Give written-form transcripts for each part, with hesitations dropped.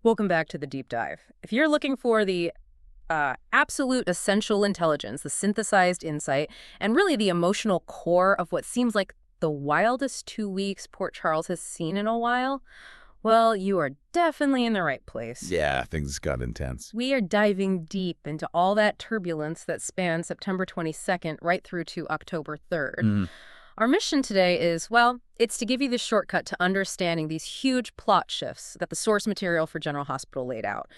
Welcome back to the deep dive. If you're looking for the absolute essential intelligence, the synthesized insight, and really the emotional core of what seems like the wildest 2 weeks Port Charles has seen in a while, well, you are definitely in the right place. Yeah, things got intense. We are diving deep into all that turbulence that spans September 22nd right through to October 3rd. Our mission today is, well, it's to give you the shortcut to understanding these huge plot shifts that the source material for General Hospital laid out.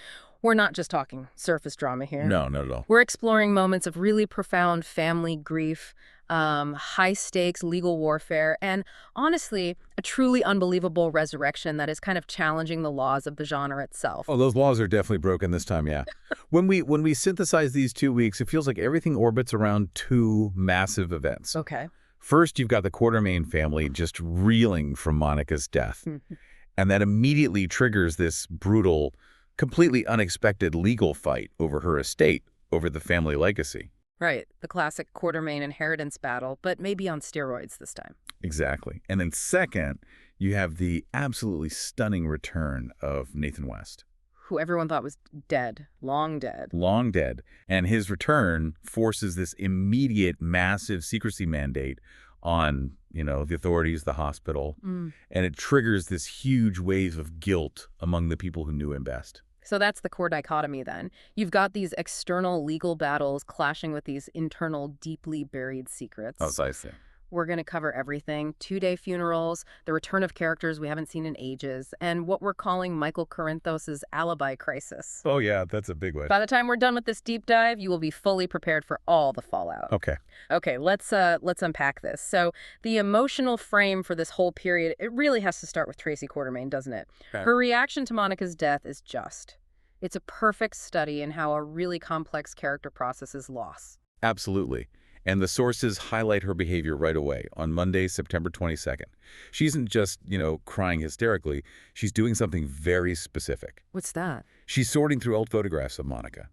We're not just talking surface drama here. No, not at all. We're exploring moments of really profound family grief, high-stakes legal warfare, and honestly, a truly unbelievable resurrection that is kind of challenging the laws of the genre itself. Oh, those laws are definitely broken this time, yeah. When we synthesize these 2 weeks, it feels like everything orbits around two massive events. Okay. First, you've got the Quartermain family just reeling from Monica's death. And that immediately triggers this brutal, completely unexpected legal fight over her estate, over the family legacy. Right, the classic Quartermain inheritance battle, but maybe on steroids this time. Exactly. And then second, you have the absolutely stunning return of Nathan West. Who everyone thought was dead, long dead. Long dead. And his return forces this immediate, massive secrecy mandate on, the authorities, the hospital. And it triggers this huge wave of guilt among the people who knew him best. So that's the core dichotomy then. You've got these external legal battles clashing with these internal, deeply buried secrets. Oh, I see. We're going to cover everything. 2-day funerals, the return of characters we haven't seen in ages, and what we're calling Michael Corinthos' alibi crisis. Oh, yeah, that's a big one. By the time we're done with this deep dive, you will be fully prepared for all the fallout. Okay, let's unpack this. So the emotional frame for this whole period, it really has to start with Tracy Quartermain, doesn't it? Okay. Her reaction to Monica's death is just. It's a perfect study in how a really complex character processes loss. Absolutely. And the sources highlight her behavior right away on Monday, September 22nd. She isn't just, crying hysterically. She's doing something very specific. What's that? She's sorting through old photographs of Monica.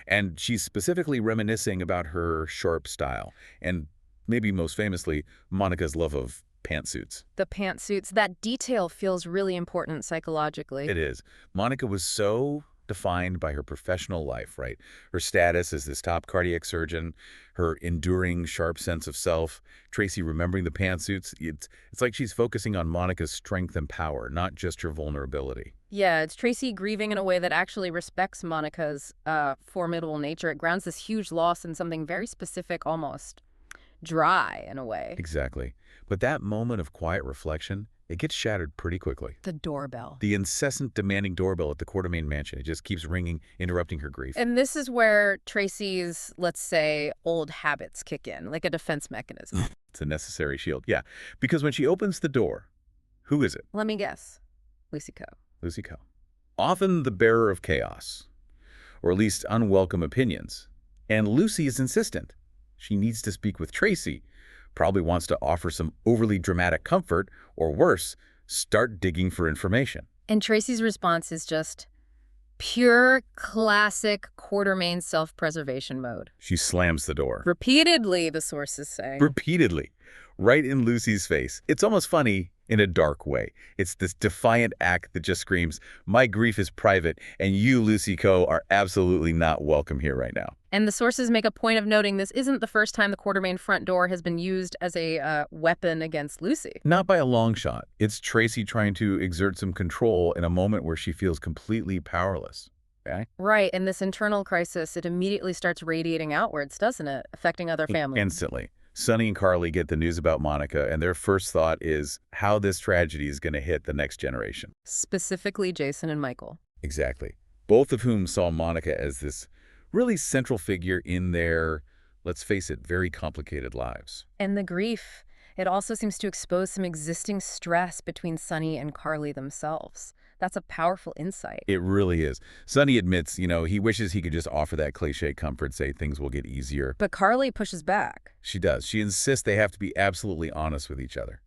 And she's specifically reminiscing about her sharp style. And maybe most famously, Monica's love of pantsuits. The pantsuits, that detail feels really important psychologically. It is. Monica was so defined by her professional life, right? Her status as this top cardiac surgeon, her enduring, sharp sense of self. Tracy remembering the pantsuits. It's like she's focusing on Monica's strength and power, not just her vulnerability. Yeah, it's Tracy grieving in a way that actually respects Monica's formidable nature. It grounds this huge loss in something very specific, almost dry in a way. Exactly. But that moment of quiet reflection, it gets shattered pretty quickly. The doorbell. The incessant demanding doorbell at the Quartermain mansion. It just keeps ringing, interrupting her grief. And this is where Tracy's, let's say, old habits kick in, like a defense mechanism. It's a necessary shield. Yeah, because when she opens the door, who is it? Let me guess. Lucy Coe. Lucy Coe. Often the bearer of chaos, or at least unwelcome opinions. And Lucy is insistent. She needs to speak with Tracy. Probably wants to offer some overly dramatic comfort, or worse, start digging for information. And Tracy's response is just pure, classic Quartermain self-preservation mode. She slams the door. Repeatedly, the sources say. Repeatedly. Right in Lucy's face. It's almost funny in a dark way. It's this defiant act that just screams, my grief is private, and you, Lucy Coe, are absolutely not welcome here right now. And the sources make a point of noting this isn't the first time the Quartermain front door has been used as a weapon against Lucy. Not by a long shot. It's Tracy trying to exert some control in a moment where she feels completely powerless. Okay? Right, and this internal crisis, it immediately starts radiating outwards, doesn't it? Affecting other families. Instantly. Sonny and Carly get the news about Monica, and their first thought is how this tragedy is going to hit the next generation. Specifically Jason and Michael. Exactly. Both of whom saw Monica as this really central figure in their, let's face it, very complicated lives. And the grief, it also seems to expose some existing stress between Sonny and Carly themselves. That's a powerful insight. It really is. Sonny admits, he wishes he could just offer that cliche comfort, say things will get easier. But Carly pushes back. She does. She insists they have to be absolutely honest with each other.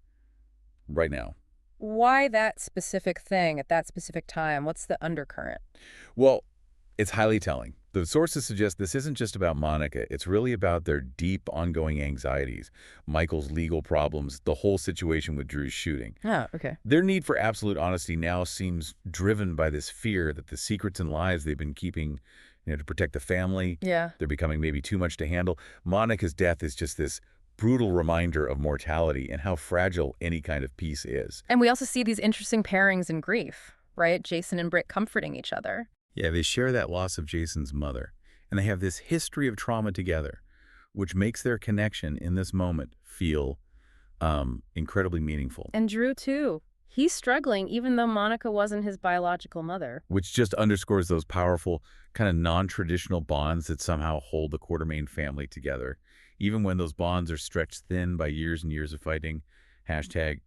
Right now. Why that specific thing at that specific time? What's the undercurrent? Well, it's highly telling. The sources suggest this isn't just about Monica. It's really about their deep, ongoing anxieties, Michael's legal problems, the whole situation with Drew's shooting. Oh, okay. Their need for absolute honesty now seems driven by this fear that the secrets and lies they've been keeping, to protect the family, Yeah. they're becoming maybe too much to handle. Monica's death is just this brutal reminder of mortality and how fragile any kind of peace is. And we also see these interesting pairings in grief, right? Jason and Britt comforting each other. Yeah, they share that loss of Jason's mother, and they have this history of trauma together, which makes their connection in this moment feel incredibly meaningful. And Drew, too. He's struggling even though Monica wasn't his biological mother. Which just underscores those powerful, kind of non-traditional bonds that somehow hold the Quartermaine family together, even when those bonds are stretched thin by years and years of fighting. Hashtag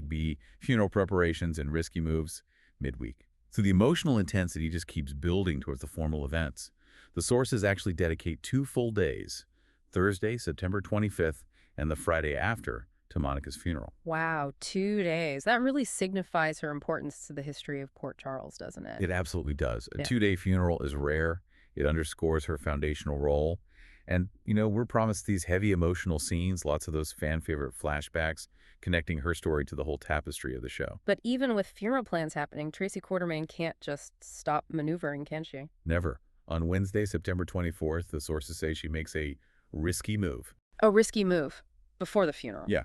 B, funeral preparations and risky moves midweek. So the emotional intensity just keeps building towards the formal events. The sources actually dedicate 2 full days, Thursday, September 25th, and the Friday after, to Monica's funeral. Wow, 2 days. That really signifies her importance to the history of Port Charles, doesn't it? It absolutely does. A Yeah. 2-day funeral is rare. It underscores her foundational role. And, we're promised these heavy emotional scenes, lots of those fan-favorite flashbacks, connecting her story to the whole tapestry of the show. But even with funeral plans happening, Tracy Quartermaine can't just stop maneuvering, can she? Never. On Wednesday, September 24th, the sources say she makes a risky move. A risky move before the funeral. Yeah.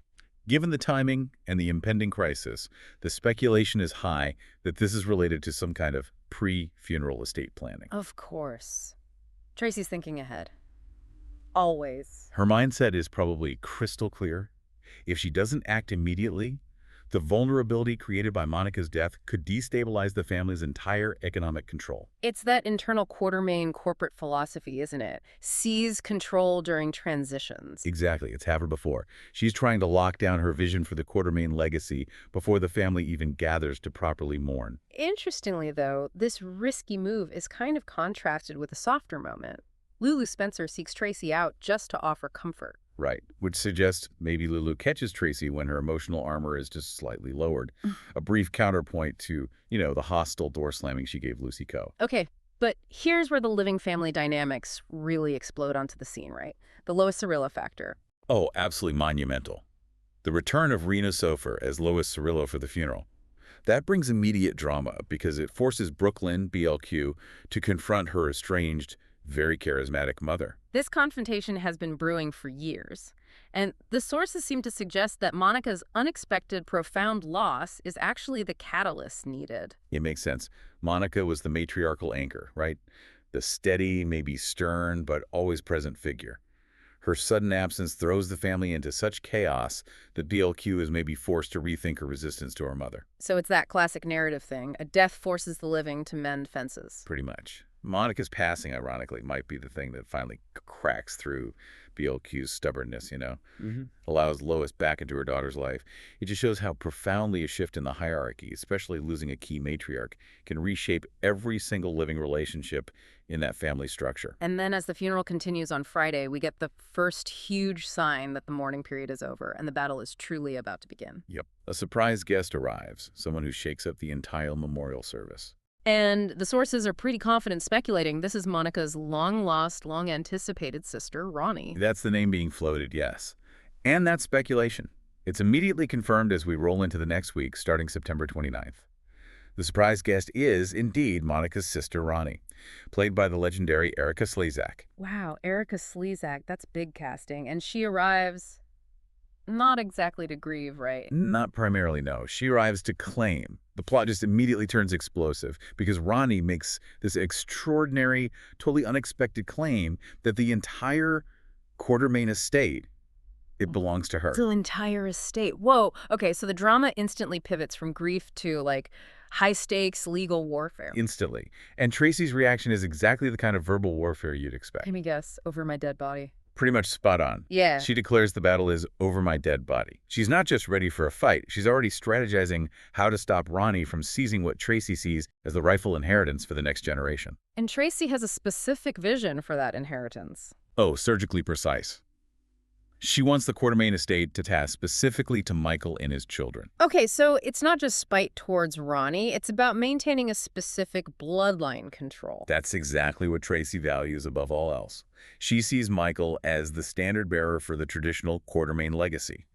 Given the timing and the impending crisis, the speculation is high that this is related to some kind of pre-funeral estate planning. Of course. Tracy's thinking ahead. Always. Her mindset is probably crystal clear. If she doesn't act immediately, the vulnerability created by Monica's death could destabilize the family's entire economic control. It's that internal Quartermaine corporate philosophy, isn't it? Seize control during transitions. Exactly. It's happened before. She's trying to lock down her vision for the Quartermaine legacy before the family even gathers to properly mourn. Interestingly, though, this risky move is kind of contrasted with a softer moment. Lulu Spencer seeks Tracy out just to offer comfort. Right, which suggests maybe Lulu catches Tracy when her emotional armor is just slightly lowered. A brief counterpoint to, the hostile door slamming she gave Lucy Coe. Okay, but here's where the living family dynamics really explode onto the scene, right? The Lois Cirillo factor. Oh, absolutely monumental. The return of Rena Sofer as Lois Cirillo for the funeral. That brings immediate drama because it forces Brooklyn, BLQ, to confront her estranged, very charismatic mother. This confrontation has been brewing for years, and the sources seem to suggest that Monica's unexpected, profound loss is actually the catalyst needed. It makes sense. Monica was the matriarchal anchor, right? The steady, maybe stern, but always present figure. Her sudden absence throws the family into such chaos that BLQ is maybe forced to rethink her resistance to her mother. So it's that classic narrative thing. A death forces the living to mend fences. Pretty much. Monica's passing, ironically, might be the thing that finally cracks through BLQ's stubbornness, allows Lois back into her daughter's life. It just shows how profoundly a shift in the hierarchy, especially losing a key matriarch, can reshape every single living relationship in that family structure. And then as the funeral continues on Friday, we get the first huge sign that the mourning period is over and the battle is truly about to begin. Yep. A surprise guest arrives, someone who shakes up the entire memorial service. And the sources are pretty confident speculating this is Monica's long-lost, long-anticipated sister, Ronnie. That's the name being floated, yes. And that's speculation. It's immediately confirmed as we roll into the next week, starting September 29th. The surprise guest is, indeed, Monica's sister, Ronnie, played by the legendary Erica Slezak. Wow, Erica Slezak, that's big casting. And she arrives not exactly to grieve, right? Not primarily, no. She arrives to claim. The plot just immediately turns explosive because Ronnie makes this extraordinary, totally unexpected claim that the entire Quartermaine estate, it belongs to her. The entire estate. Whoa. Okay, so the drama instantly pivots from grief to, high-stakes legal warfare. Instantly. And Tracy's reaction is exactly the kind of verbal warfare you'd expect. Let me guess, over my dead body. Pretty much spot on. Yeah. She declares the battle is over my dead body. She's not just ready for a fight. She's already strategizing how to stop Ronnie from seizing what Tracy sees as the rightful inheritance for the next generation. And Tracy has a specific vision for that inheritance. Oh, surgically precise. She wants the Quartermaine estate to task specifically to Michael and his children. Okay, so it's not just spite towards Ronnie. It's about maintaining a specific bloodline control. That's exactly what Tracy values above all else. She sees Michael as the standard bearer for the traditional Quartermaine legacy.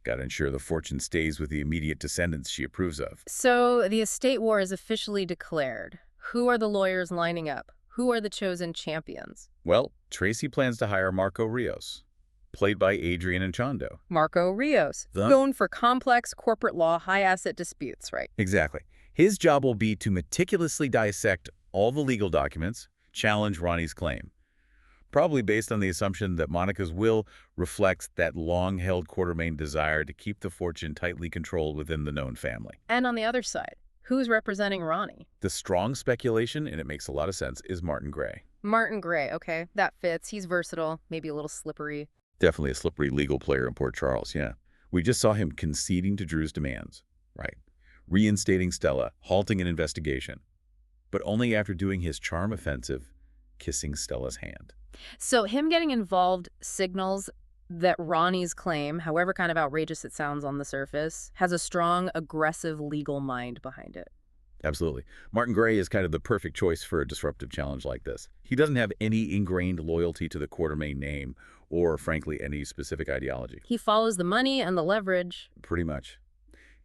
Got to ensure the fortune stays with the immediate descendants she approves of. So the estate war is officially declared. Who are the lawyers lining up? Who are the chosen champions? Well, Tracy plans to hire Marco Rios, played by Adrian Anchondo. Marco Rios, known for complex corporate law, high-asset disputes, right? Exactly. His job will be to meticulously dissect all the legal documents, challenge Ronnie's claim. Probably based on the assumption that Monica's will reflects that long-held Quartermaine desire to keep the fortune tightly controlled within the known family. And on the other side, who's representing Ronnie? The strong speculation, and it makes a lot of sense, is Martin Gray. Martin Gray, okay. That fits. He's versatile, maybe a little slippery. Definitely a slippery legal player in Port Charles, yeah. We just saw him conceding to Drew's demands, right? Reinstating Stella, halting an investigation. But only after doing his charm offensive, kissing Stella's hand. So him getting involved signals that Ronnie's claim, however kind of outrageous it sounds on the surface, has a strong, aggressive legal mind behind it. Absolutely. Martin Gray is kind of the perfect choice for a disruptive challenge like this. He doesn't have any ingrained loyalty to the Quartermaine name or, frankly, any specific ideology. He follows the money and the leverage. Pretty much.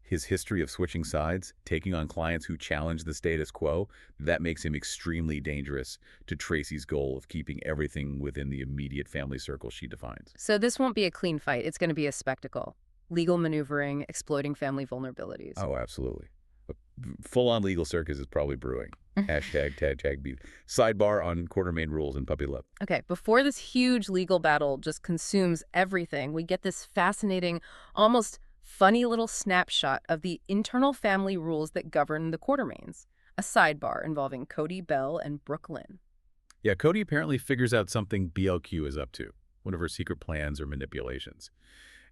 His history of switching sides, taking on clients who challenge the status quo, that makes him extremely dangerous to Tracy's goal of keeping everything within the immediate family circle she defines. So this won't be a clean fight. It's going to be a spectacle. Legal maneuvering, exploiting family vulnerabilities. Oh, absolutely. A full-on legal circus is probably brewing. Hashtag beef. Sidebar on Quartermaine rules and puppy love. Okay, before this huge legal battle just consumes everything, we get this fascinating, almost funny little snapshot of the internal family rules that govern the Quartermaines. A sidebar involving Cody, Bell, and Brooklyn. Yeah, Cody apparently figures out something BLQ is up to, one of her secret plans or manipulations.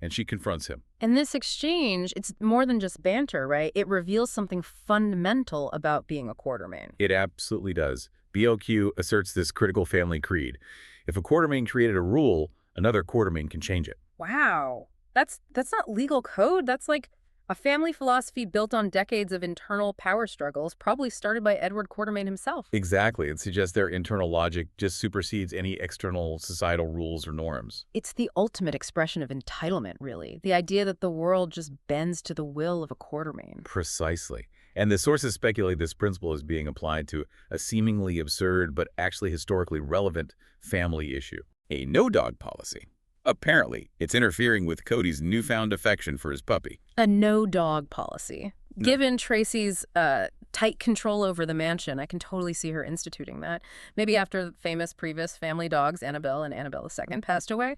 And she confronts him. And this exchange, it's more than just banter, right? It reveals something fundamental about being a Quartermaine. It absolutely does. BLQ asserts this critical family creed. If a Quartermaine created a rule, another Quartermaine can change it. Wow. That's not legal code. That's like a family philosophy built on decades of internal power struggles, probably started by Edward Quartermaine himself. Exactly. It suggests their internal logic just supersedes any external societal rules or norms. It's the ultimate expression of entitlement, really. The idea that the world just bends to the will of a Quartermaine. Precisely. And the sources speculate this principle is being applied to a seemingly absurd but actually historically relevant family issue. A no-dog policy. Apparently, it's interfering with Cody's newfound affection for his puppy. A no-dog policy. No. Given Tracy's tight control over the mansion, I can totally see her instituting that. Maybe after the famous previous family dogs, Annabelle and Annabelle II, passed away,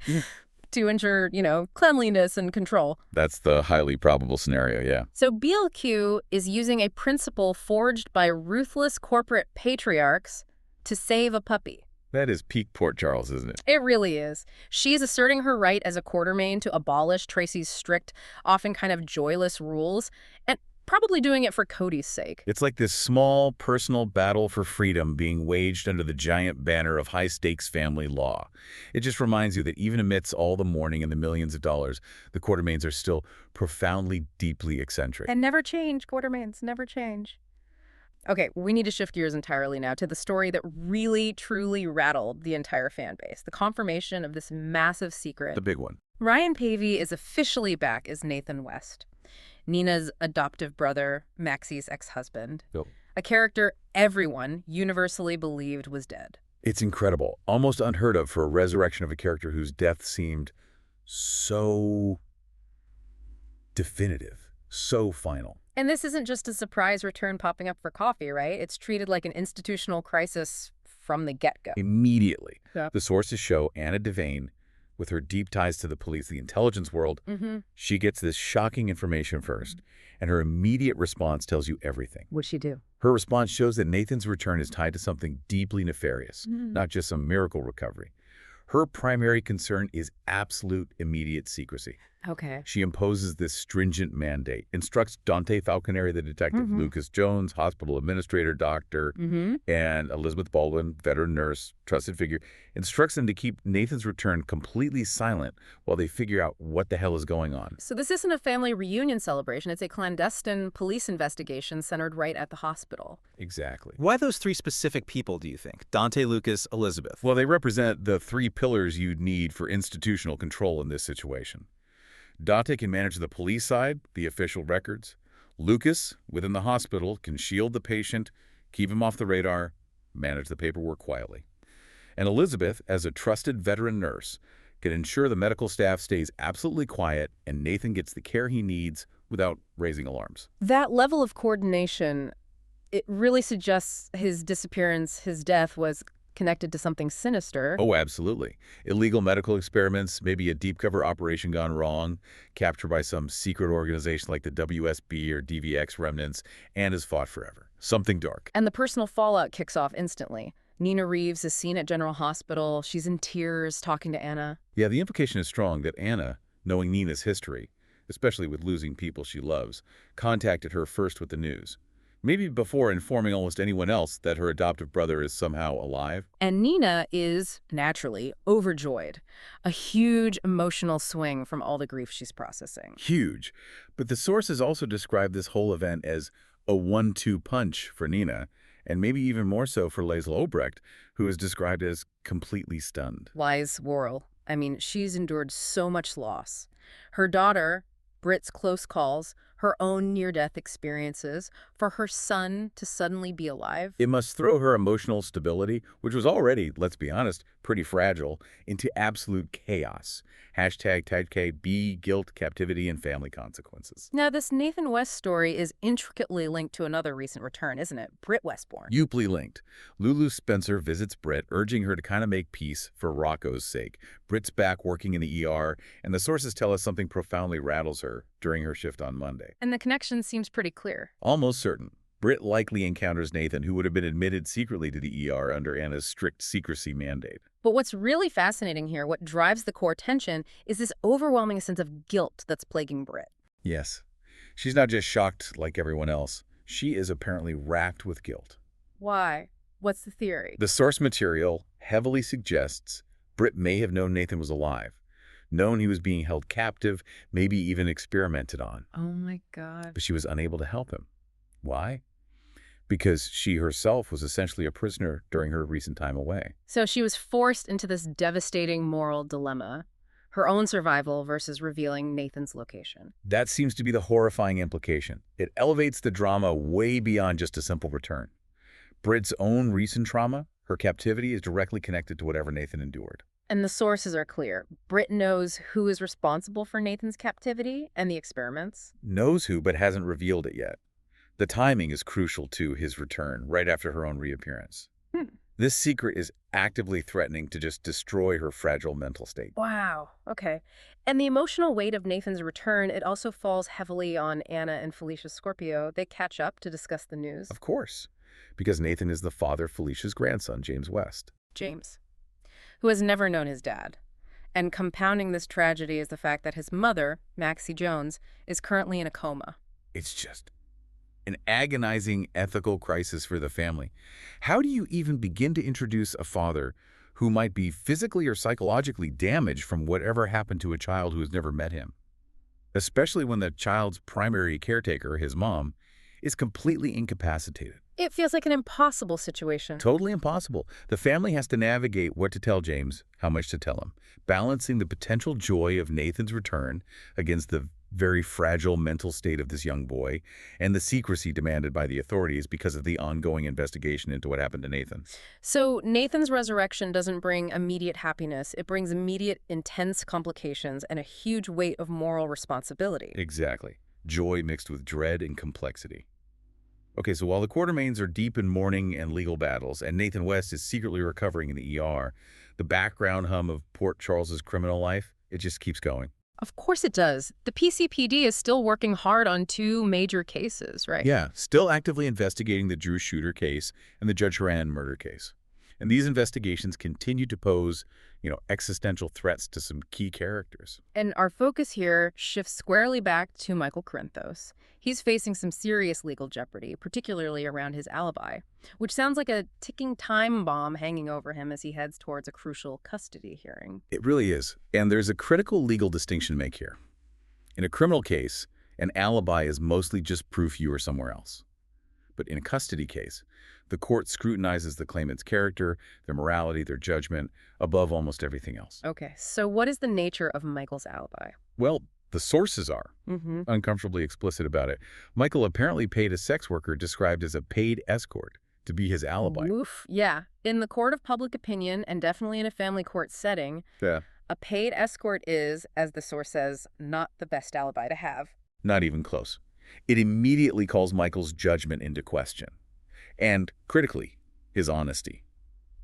to ensure, cleanliness and control. That's the highly probable scenario, yeah. So BLQ is using a principle forged by ruthless corporate patriarchs to save a puppy. That is peak Port Charles, isn't it? It really is. She's asserting her right as a Quartermaine to abolish Tracy's strict, often kind of joyless rules, and probably doing it for Cody's sake. It's like this small, personal battle for freedom being waged under the giant banner of high-stakes family law. It just reminds you that even amidst all the mourning and the millions of dollars, the Quartermaines are still profoundly, deeply eccentric. And never change, Quartermaines, never change. Okay, we need to shift gears entirely now to the story that really, truly rattled the entire fan base. The confirmation of this massive secret. The big one. Ryan Pavey is officially back as Nathan West, Nina's adoptive brother, Maxie's ex-husband. Yep. A character everyone universally believed was dead. It's incredible, almost unheard of for a resurrection of a character whose death seemed so definitive, so final. And this isn't just a surprise return popping up for coffee, right? It's treated like an institutional crisis from the get-go. Immediately. Yeah. The sources show Anna Devane, with her deep ties to the police, the intelligence world, she gets this shocking information first, and her immediate response tells you everything. What'd she do? Her response shows that Nathan's return is tied to something deeply nefarious, not just some miracle recovery. Her primary concern is absolute immediate secrecy. Okay. She imposes this stringent mandate, instructs Dante Falconeri, the detective, Lucas Jones, hospital administrator, doctor, and Elizabeth Baldwin, veteran nurse, trusted figure, instructs them to keep Nathan's return completely silent while they figure out what the hell is going on. So this isn't a family reunion celebration. It's a clandestine police investigation centered right at the hospital. Exactly. Why those three specific people, do you think? Dante, Lucas, Elizabeth. Well, they represent the three pillars you'd need for institutional control in this situation. Dante can manage the police side, the official records. Lucas, within the hospital, can shield the patient, keep him off the radar, manage the paperwork quietly. And Elizabeth, as a trusted veteran nurse, can ensure the medical staff stays absolutely quiet and Nathan gets the care he needs without raising alarms. That level of coordination, it really suggests his disappearance, his death, was connected to something sinister. Oh, absolutely. Illegal medical experiments, maybe a deep cover operation gone wrong, captured by some secret organization like the WSB or DVX remnants, and has fought forever. Something dark. And the personal fallout kicks off instantly. Nina Reeves is seen at General Hospital. She's in tears talking to Anna. Yeah, the implication is strong that Anna, knowing Nina's history, especially with losing people she loves, contacted her first with the news. Maybe before informing almost anyone else that her adoptive brother is somehow alive. And Nina is, naturally, overjoyed. A huge emotional swing from all the grief she's processing. Huge. But the sources also describe this whole event as a 1-2 punch for Nina, and maybe even more so for Liesl Obrecht, who is described as completely stunned. Lies Worrell. I mean, she's endured so much loss. Her daughter, Britt's close calls, her own near-death experiences, for her son to suddenly be alive. It must throw her emotional stability, which was already, let's be honest, pretty fragile, into absolute chaos. #TagB, guilt, captivity, and family consequences. Now, this Nathan West story is intricately linked to another recent return, isn't it? Britt Westbourne. Uply linked. Lulu Spencer visits Britt, urging her to kind of make peace for Rocco's sake. Britt's back working in the ER, and the sources tell us something profoundly rattles her during her shift on Monday. And the connection seems pretty clear. Almost certain. Britt likely encounters Nathan, who would have been admitted secretly to the ER under Anna's strict secrecy mandate. But what's really fascinating here, what drives the core tension, is this overwhelming sense of guilt that's plaguing Britt. Yes. She's not just shocked like everyone else. She is apparently racked with guilt. Why? What's the theory? The source material heavily suggests Britt may have known Nathan was alive, known he was being held captive, maybe even experimented on. Oh my God. But she was unable to help him. Why? Because she herself was essentially a prisoner during her recent time away. So she was forced into this devastating moral dilemma, her own survival versus revealing Nathan's location. That seems to be the horrifying implication. It elevates the drama way beyond just a simple return. Britt's own recent trauma, her captivity, is directly connected to whatever Nathan endured. And the sources are clear. Britt knows who is responsible for Nathan's captivity and the experiments. Knows who, but hasn't revealed it yet. The timing is crucial to his return, right after her own reappearance. This secret is actively threatening to just destroy her fragile mental state. Wow. Okay. And the emotional weight of Nathan's return, it also falls heavily on Anna and Felicia Scorpio. They catch up to discuss the news. Of course, because Nathan is the father of Felicia's grandson, James West. James, who has never known his dad. And compounding this tragedy is the fact that his mother, Maxie Jones, is currently in a coma. It's just an agonizing ethical crisis for the family. How do you even begin to introduce a father who might be physically or psychologically damaged from whatever happened to a child who has never met him? Especially when the child's primary caretaker, his mom, is completely incapacitated. It feels like an impossible situation. Totally impossible. The family has to navigate what to tell James, how much to tell him, balancing the potential joy of Nathan's return against the very fragile mental state of this young boy and the secrecy demanded by the authorities because of the ongoing investigation into what happened to Nathan. So Nathan's resurrection doesn't bring immediate happiness. It brings immediate, intense complications and a huge weight of moral responsibility. Exactly. Joy mixed with dread and complexity. Okay, so while the Quartermaines are deep in mourning and legal battles, and Nathan West is secretly recovering in the ER, the background hum of Port Charles's criminal life, it just keeps going. Of course it does. The PCPD is still working hard on 2 major cases, right? Yeah, still actively investigating the Drew Shooter case and the Judge Horan murder case. And these investigations continue to pose, existential threats to some key characters. And our focus here shifts squarely back to Michael Corinthos. He's facing some serious legal jeopardy, particularly around his alibi, which sounds like a ticking time bomb hanging over him as he heads towards a crucial custody hearing. It really is. And there's a critical legal distinction to make here. In a criminal case, an alibi is mostly just proof you were somewhere else. But in a custody case, the court scrutinizes the claimant's character, their morality, their judgment, above almost everything else. Okay, so what is the nature of Michael's alibi? Well, the sources are uncomfortably explicit about it. Michael apparently paid a sex worker described as a paid escort to be his alibi. Oof. Yeah. In the court of public opinion, and definitely in a family court setting, a paid escort is, as the source says, not the best alibi to have. Not even close. It immediately calls Michael's judgment into question. And, critically, his honesty.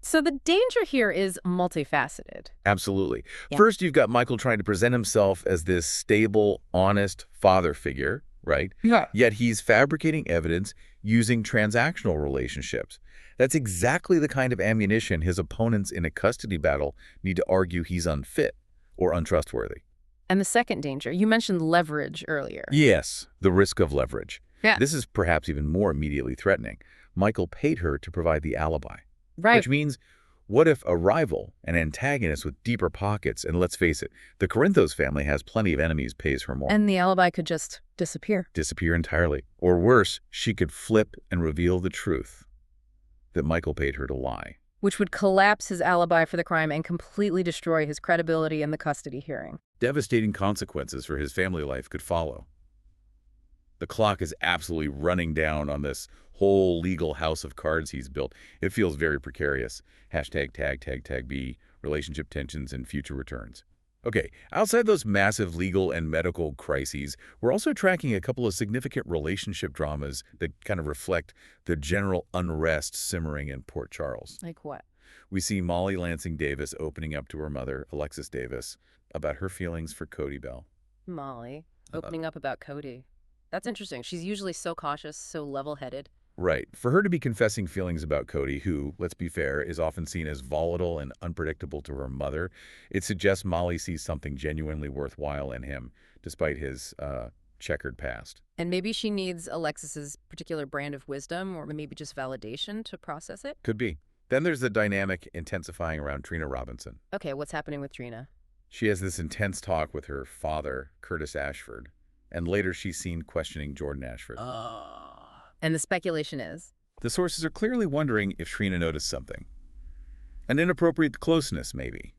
So the danger here is multifaceted. Absolutely. Yeah. First, you've got Michael trying to present himself as this stable, honest father figure, right? Yeah. Yet he's fabricating evidence using transactional relationships. That's exactly the kind of ammunition his opponents in a custody battle need to argue he's unfit or untrustworthy. And the second danger, you mentioned leverage earlier. Yes, the risk of leverage. Yeah. This is perhaps even more immediately threatening. Michael paid her to provide the alibi. Right. Which means, what if a rival, an antagonist with deeper pockets, and let's face it, the Corinthos family has plenty of enemies, pays her more. And the alibi could just disappear. Disappear entirely. Or worse, she could flip and reveal the truth that Michael paid her to lie. Which would collapse his alibi for the crime and completely destroy his credibility in the custody hearing. Devastating consequences for his family life could follow. The clock is absolutely running down on this whole legal house of cards he's built. It feels very precarious. #tag B, relationship tensions and future returns. Okay, outside those massive legal and medical crises, we're also tracking a couple of significant relationship dramas that kind of reflect the general unrest simmering in Port Charles. Like what? We see Molly Lansing Davis opening up to her mother, Alexis Davis, about her feelings for Cody Bell. Molly opening up about Cody. That's interesting. She's usually so cautious, so level-headed. Right. For her to be confessing feelings about Cody, who, let's be fair, is often seen as volatile and unpredictable to her mother, it suggests Molly sees something genuinely worthwhile in him, despite his checkered past. And maybe she needs Alexis's particular brand of wisdom, or maybe just validation to process it? Could be. Then there's the dynamic intensifying around Trina Robinson. Okay, what's happening with Trina? She has this intense talk with her father, Curtis Ashford, and later she's seen questioning Jordan Ashford. And the speculation is? The sources are clearly wondering if Trina noticed something. An inappropriate closeness, maybe.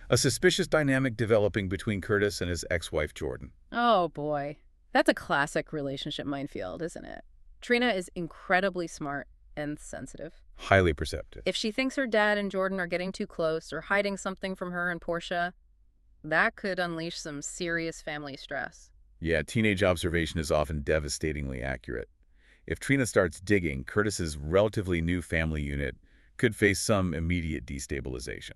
A suspicious dynamic developing between Curtis and his ex-wife, Jordan. Oh, boy. That's a classic relationship minefield, isn't it? Trina is incredibly smart and sensitive. Highly perceptive. If she thinks her dad and Jordan are getting too close or hiding something from her and Portia, that could unleash some serious family stress. Yeah, teenage observation is often devastatingly accurate. If Trina starts digging, Curtis's relatively new family unit could face some immediate destabilization.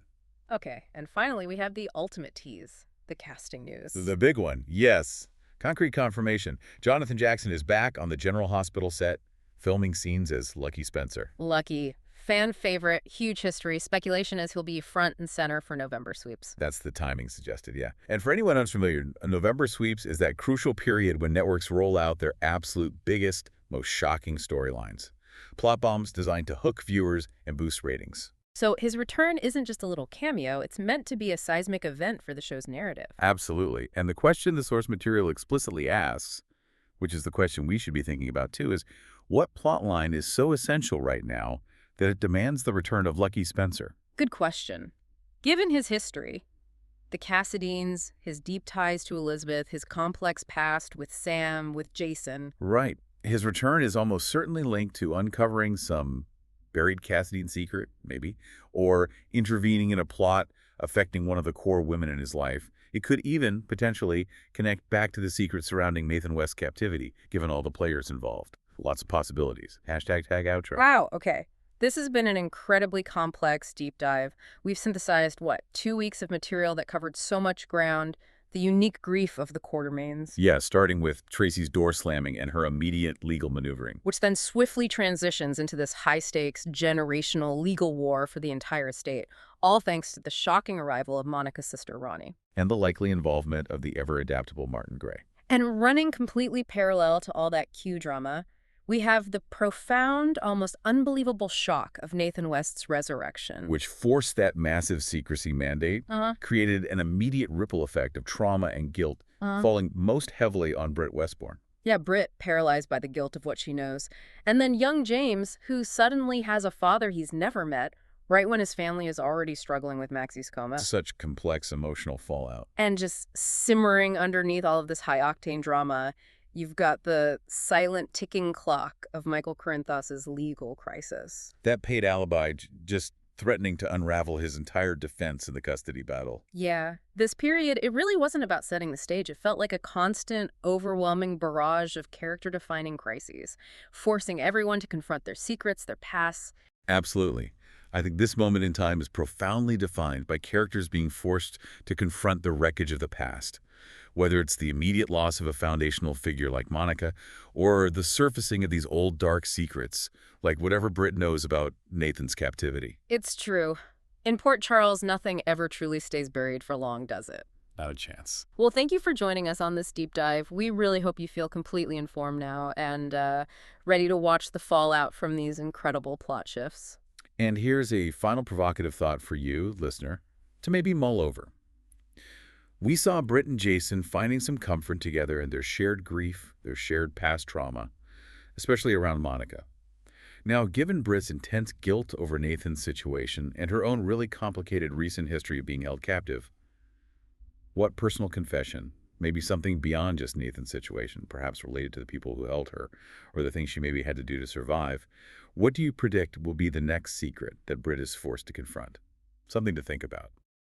Okay, and finally we have the ultimate tease, the casting news. The big one, yes. Concrete confirmation. Jonathan Jackson is back on the General Hospital set, filming scenes as Lucky Spencer. Lucky. Fan favorite, huge history. Speculation is he'll be front and center for November sweeps. That's the timing suggested, yeah. And for anyone unfamiliar, November sweeps is that crucial period when networks roll out their absolute biggest, most shocking storylines. Plot bombs designed to hook viewers and boost ratings. So his return isn't just a little cameo, it's meant to be a seismic event for the show's narrative. Absolutely. And the question the source material explicitly asks, which is the question we should be thinking about too, is what plotline is so essential right now that it demands the return of Lucky Spencer? Good question. Given his history, the Cassadines, his deep ties to Elizabeth, his complex past with Sam, with Jason. Right. His return is almost certainly linked to uncovering some buried Cassadine secret, maybe, or intervening in a plot affecting one of the core women in his life. It could even, potentially, connect back to the secret surrounding Nathan West's captivity, given all the players involved. Lots of possibilities. #tag outro. Wow, okay. This has been an incredibly complex deep dive. We've synthesized, 2 weeks of material that covered so much ground, the unique grief of the Quartermaines. Yeah, starting with Tracy's door slamming and her immediate legal maneuvering. Which then swiftly transitions into this high-stakes, generational legal war for the entire estate, all thanks to the shocking arrival of Monica's sister, Ronnie. And the likely involvement of the ever-adaptable Martin Gray. And running completely parallel to all that Q drama, we have the profound, almost unbelievable shock of Nathan West's resurrection. Which forced that massive secrecy mandate, created an immediate ripple effect of trauma and guilt, falling most heavily on Britt Westbourne. Yeah, Britt, paralyzed by the guilt of what she knows. And then young James, who suddenly has a father he's never met, right when his family is already struggling with Maxie's coma. Such complex emotional fallout. And just simmering underneath all of this high-octane drama, you've got the silent ticking clock of Michael Corinthos's legal crisis. That paid alibi just threatening to unravel his entire defense in the custody battle. Yeah. This period, it really wasn't about setting the stage. It felt like a constant, overwhelming barrage of character-defining crises, forcing everyone to confront their secrets, their pasts. Absolutely. I think this moment in time is profoundly defined by characters being forced to confront the wreckage of the past. Whether it's the immediate loss of a foundational figure like Monica, or the surfacing of these old dark secrets, like whatever Britt knows about Nathan's captivity. It's true. In Port Charles, nothing ever truly stays buried for long, does it? Not a chance. Well, thank you for joining us on this deep dive. We really hope you feel completely informed now and ready to watch the fallout from these incredible plot shifts. And here's a final provocative thought for you, listener, to maybe mull over. We saw Britt and Jason finding some comfort together in their shared grief, their shared past trauma, especially around Monica. Now, given Britt's intense guilt over Nathan's situation and her own really complicated recent history of being held captive, what personal confession, maybe something beyond just Nathan's situation, perhaps related to the people who held her, or the things she maybe had to do to survive, what do you predict will be the next secret that Britt is forced to confront? Something to think about.